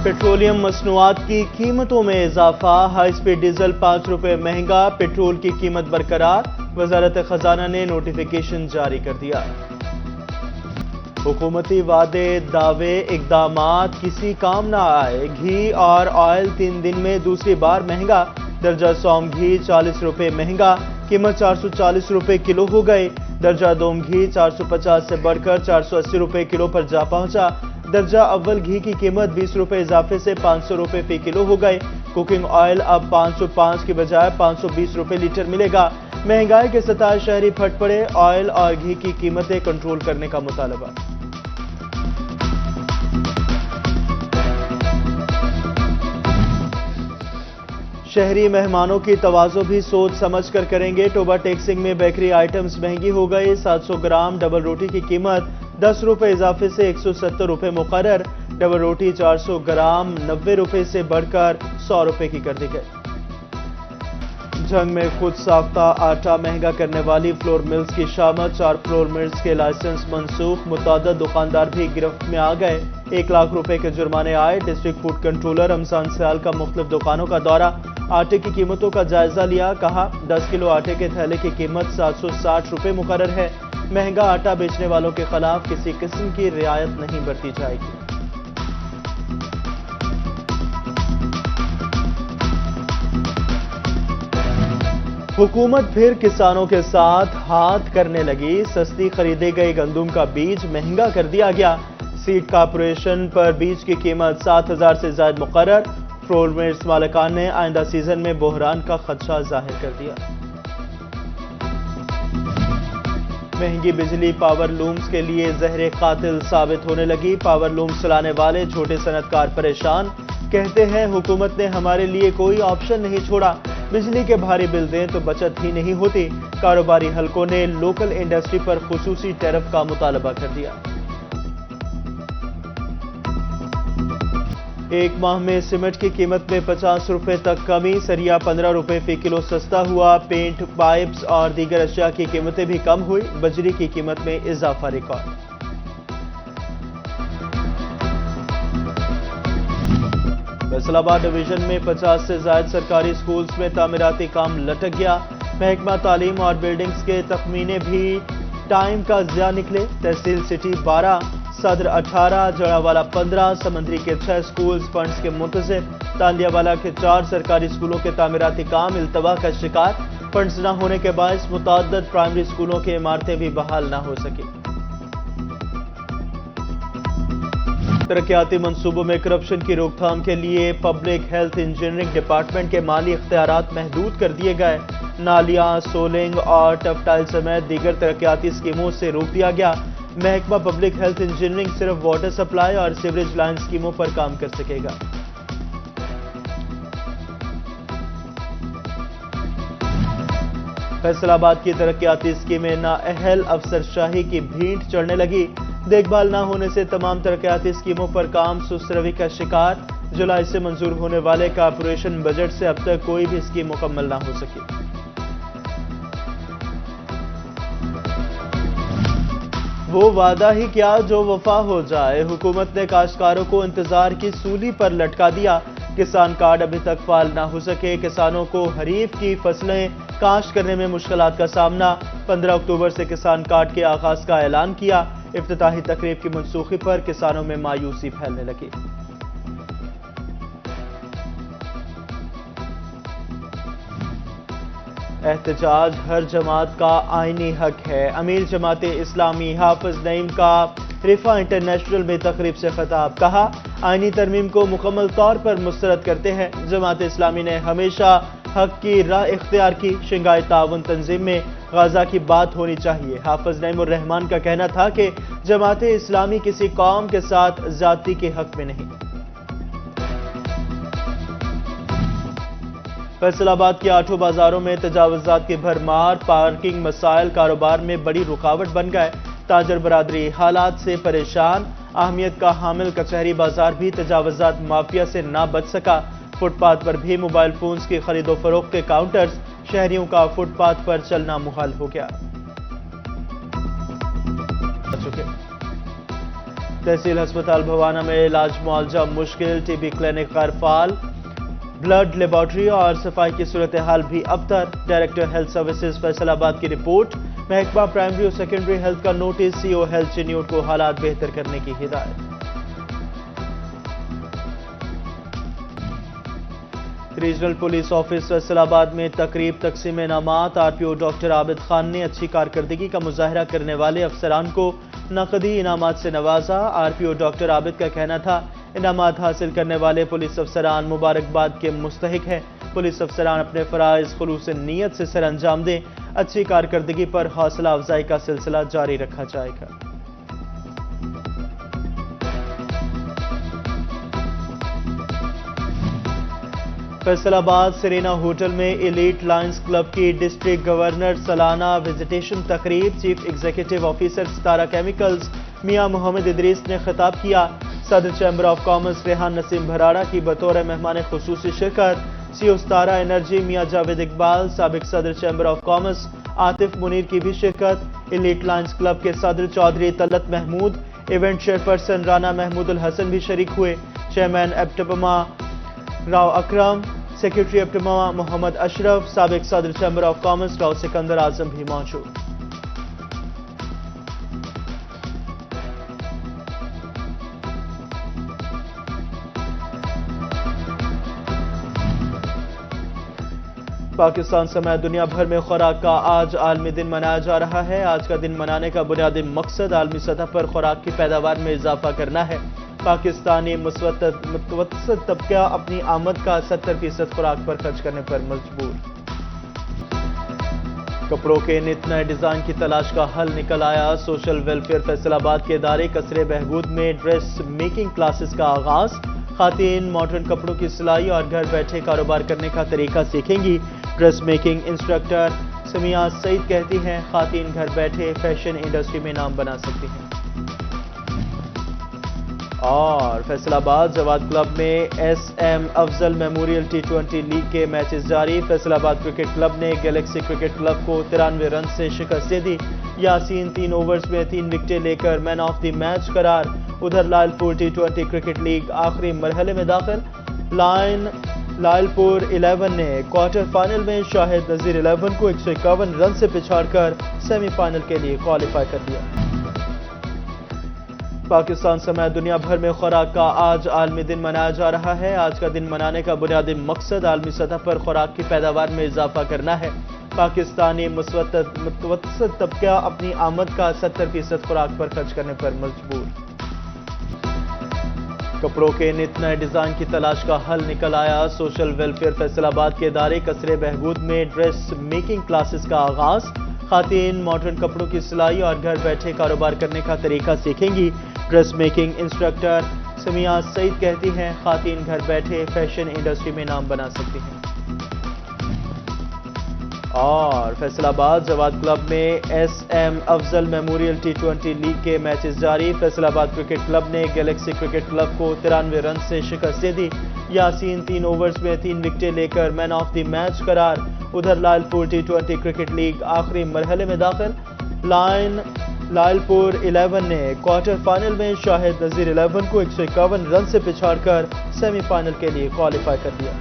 Petroleum मसनूआत की कीमतों में इजाफा, हाई स्पीड डीजल 5 रुपए महंगा, पेट्रोल की कीमत बरकरार। वजारत खजाना ने नोटिफिकेशन जारी कर दिया। हुकूमती वादे, दावे, इकदामात किसी काम ना आए। घी और ऑयल 3 दिन में दूसरी बार महंगा। दर्जा सोम घी 40 रुपए महंगा, कीमत 440 रुपए किलो हो गई। दर्जा दोम घी 450 से बढ़कर 480 रुपए किलो पर जा पहुंचा। दर्जा अव्वल घी की कीमत 20 रुपए इजाफे से 500 रुपए फी किलो हो गए। कुकिंग ऑयल अब 505 की बजाय 520 रुपए लीटर मिलेगा। महंगाई के सताए शहरी फट पड़े, ऑयल और घी की कीमतें कंट्रोल करने का मुतालबा। शहरी मेहमानों की तवाज़ो भी सोच समझ कर करेंगे। टोबा टेक्सिंग में बेकरी आइटम्स महंगी हो गई। 700 ग्राम डबल रोटी की कीमत 10 रुपए इजाफे से 170 रुपए मुकर्रर। डबल रोटी 400 ग्राम 90 रुपए से बढ़कर 100 रुपए की कर दी गई। जंग में खुद साख्ता आटा महंगा करने वाली फ्लोर मिल्स की शामत, 4 फ्लोर मिल्स के लाइसेंस मनसूख। मुतअद्दिद दुकानदार भी गिरफ्त में आ गए। 1 लाख रुपए के जुर्माने आए। डिस्ट्रिक्ट फूड कंट्रोलर रमजान सियाल का मुख्तलिफ दुकानों का दौरा, आटे की कीमतों का जायजा लिया। कहा 10 किलो आटे के थैले की कीमत 760 रुपए मुकर्रर है। महंगा आटा बेचने वालों के खिलाफ किसी किस्म की रियायत नहीं बरती जाएगी। हुकूमत फिर किसानों के साथ हाथ करने लगी। सस्ती खरीदे गए गंदुम का बीज महंगा कर दिया गया। सीड कॉर्पोरेशन पर बीज की कीमत 7,000 से ज्यादा मुकर्रर। फ्लोर मिल्स मालिकान ने आइंदा सीजन में बहरान का खदशा जाहिर कर दिया। महंगी बिजली पावर लूम्स के लिए जहर कातिल साबित होने लगी। पावर लूम्स चलाने वाले छोटे सनतकार परेशान। कहते हैं हुकूमत ने हमारे लिए कोई ऑप्शन नहीं छोड़ा। बिजली के भारी बिल दें तो बचत ही नहीं होती। कारोबारी हलकों ने लोकल इंडस्ट्री पर खुसूसी टैरिफ का मुतालबा कर दिया। एक माह में सीमेंट की कीमत में 50 रुपए तक कमी। सरिया 15 रुपए फी किलो सस्ता हुआ। पेंट, पाइप्स और दीगर अशिया की कीमतें भी कम हुई। बजरी की कीमत में इजाफा रिकॉर्ड। फैसलाबाद डिवीजन में 50 से ज्यादा सरकारी स्कूल्स में तामीराती काम लटक गया। महकमा तालीम और बिल्डिंग्स के तखमीने भी टाइम का ज़िया निकले। तहसील सिटी 12, सदर 18, जड़ावाला 15, समंदरी के 6 स्कूल्स फंड्स के मुंतज़िर। तांदियावाला के 4 सरकारी स्कूलों के तामीराती काम इल्तवा का शिकार। फंड्स न होने के बायस मुतअद्दिद प्राइमरी स्कूलों की इमारतें भी बहाल न हो सकी। तरक्याती मंसूबों में करप्शन की रोकथाम के लिए पब्लिक हेल्थ इंजीनियरिंग डिपार्टमेंट के माली इख्तियारात महदूद कर दिए गए। नालियां, सोलिंग और टफटाइल समेत दीगर तरक्याती स्कीमों से रोक दिया गया। महकमा पब्लिक हेल्थ इंजीनियरिंग सिर्फ वाटर सप्लाई और सीवरेज लाइन स्कीमों पर काम कर सकेगा। फैसलाबाद की तरक्याती स्कीमें नाअहल अफसरशाही की भींट चढ़ने लगी। देखभाल न होने से तमाम तरक्याती स्कीमों पर काम सुस्त रवि का शिकार। जुलाई से मंजूर होने वाले कॉर्पोरेशन बजट से अब तक कोई भी स्कीम मुकम्मल न हो सकी। वो वादा ही क्या जो वफा हो जाए। हुकूमत ने काश्तकारों को इंतजार की सूली पर लटका दिया। किसान कार्ड अभी तक फाल ना हो सके। किसानों को खरीफ की फसलें काश्त करने में मुश्किलात का सामना। 15 अक्टूबर से किसान कार्ड के आगाज का ऐलान किया। इफ्तिताही तकरीब की मनसूखी पर किसानों में मायूसी फैलने लगी। एहतजाज हर जमात का आईनी हक है। अमीर जमात इस्लामी हाफिज नईम का रिफा इंटरनेशनल में तकरीब से खिताब। कहा आईनी तरमीम को मुकम्मल तौर पर मुस्तरद करते हैं। जमात इस्लामी ने हमेशा हक की राह इख्तियार की। शंघाई ताउन तंजीम में गाजा की बात होनी चाहिए। हाफिज नईमुर रहमान का कहना था कि जमात इस्लामी किसी कौम के साथ जाति के हक में नहीं। फैसलाबाद के 8 बाजारों में तजावुजात की भरमार। पार्किंग मसाइल कारोबार में बड़ी रुकावट बन गए। ताजर बरादरी हालात से परेशान। अहमियत का हामिल कचहरी बाजार भी तजावुजात माफिया से ना बच सका। फुटपाथ पर भी मोबाइल फोन्स की खरीदो फरोख्त के काउंटर्स। शहरियों का फुटपाथ पर चलना मुहाल हो गया। تحصیل ہسپتال بھوانہ میں علاج معالجہ مشکل، ٹی بی کلینک غیر فعال، بلڈ لیبارٹری اور صفائی کی صورتحال بھی ابتر۔ ڈائریکٹر ہیلتھ سروسز فیصل آباد کی رپورٹ، محکمہ پرائمری اور سیکنڈری ہیلتھ کا نوٹس، سی او ہیلتھ چنیوٹ کو حالات بہتر کرنے کی ہدایت۔ ریجنل پولیس آفس فیصل آباد میں تقریب تقسیم انعامات، آر پی او ڈاکٹر عابد خان نے اچھی کارکردگی کا مظاہرہ کرنے والے افسران کو نقدی انعامات سے نوازا۔ آر پی او ڈاکٹر عابد کا کہنا تھا انعامات حاصل کرنے والے پولیس افسران مبارکباد کے مستحق ہیں۔ پولیس افسران اپنے فرائض خلوص نیت سے سر انجام دیں، اچھی کارکردگی پر حوصلہ افزائی کا سلسلہ جاری رکھا جائے گا۔ فیصل آباد سرینا ہوٹل میں ایلیٹ لائنز کلب کی ڈسٹرکٹ گورنر سالانہ وزیٹیشن تقریب، چیف ایگزیکٹو آفیسر ستارہ کیمیکلز میاں محمد ادریس نے خطاب کیا۔ صدر چیمبر آف کامرس ریحان نسیم بھراڑا کی بطور مہمان خصوصی شرکت، سی او ستارہ انرجی میاں جاوید اقبال، سابق صدر chamber of commerce Atif Munir کی بھی شرکت۔ ایلیٹ لائنز کلب کے صدر چودھری طلعت محمود، ایونٹ چیئرپرسن رانا محمود الحسن بھی شریک ہوئے۔ چیئرمین ایپٹپما راؤ اکرم، سیکرٹری ایپٹپما محمد اشرف، سابق صدر chamber of commerce Rao Sikandar Azam بھی موجود۔ پاکستان سمیت دنیا بھر میں خوراک کا آج عالمی دن منایا جا رہا ہے۔ آج کا دن منانے کا بنیادی مقصد عالمی سطح پر خوراک کی پیداوار میں اضافہ کرنا ہے۔ پاکستانی متوسط طبقہ اپنی آمد کا 70% خوراک پر خرچ کرنے پر مجبور۔ کپڑوں کے نت نئے ڈیزائن کی تلاش کا حل نکل آیا۔ سوشل ویلفیئر فیصل آباد کے ادارے قصر بہبود میں ڈریس میکنگ کلاسز کا آغاز۔ خواتین ماڈرن کپڑوں کی سلائی اور گھر بیٹھے کاروبار کرنے کا طریقہ سیکھیں گی۔ ڈریس میکنگ انسٹرکٹر سمیہ سعید کہتی ہیں خواتین گھر بیٹھے فیشن انڈسٹری میں نام بنا سکتی ہیں۔ اور فیصل آباد جواد کلب میں ایس ایم افضل میموریل T20 لیگ کے میچز جاری۔ فیصل آباد کرکٹ کلب نے گیلیکسی کرکٹ کلب کو 93 رن سے شکست دے دی۔ یاسین 3 اوورز میں 3 وکٹیں لے کر مین آف دی میچ قرار۔ ادھر لائل پور T20 کرکٹ لیگ آخری مرحلے میں داخل۔ لائل پور 11 نے کوارٹر فائنل میں شاہد نذیر 11 کو 151 رن سے پچھاڑ کر سیمی فائنل کے لیے کوالیفائی کر دیا۔ پاکستان سمیت دنیا بھر میں خوراک کا آج عالمی دن منایا جا رہا ہے۔ آج کا دن منانے کا بنیادی مقصد عالمی سطح پر خوراک کی پیداوار میں اضافہ کرنا ہے۔ پاکستانی متوسط طبقہ اپنی آمد کا 70% خوراک پر خرچ کرنے پر مجبور۔ کپڑوں کے نت نئے ڈیزائن کی تلاش کا حل نکل آیا۔ سوشل ویلفیئر فیصل آباد کے ادارے قصر بہبود میں ڈریس میکنگ کلاسز کا آغاز۔ خواتین ماڈرن کپڑوں کی سلائی اور گھر بیٹھے کاروبار کرنے کا طریقہ سیکھیں گی۔ ڈریس میکنگ انسٹرکٹر سمیہ سعید کہتی ہیں خواتین گھر بیٹھے فیشن انڈسٹری میں نام بنا سکتی ہیں۔ اور فیصل آباد جواد کلب میں ایس ایم افضل میموریل T20 لیگ کے میچز جاری۔ فیصل آباد کرکٹ کلب نے گیلیکسی کرکٹ کلب کو 93 رن سے شکست دے دی۔ یاسین 3 اوورز میں 3 وکٹیں لے کر مین آف دی میچ قرار۔ ادھر لائل پور T20 کرکٹ لیگ آخری مرحلے میں داخل۔ لائل پور 11 نے کوارٹر فائنل میں شاہد نذیر 11 کو 151 رن سے پچھاڑ کر سیمی فائنل کے لیے کوالیفائی کر دیا۔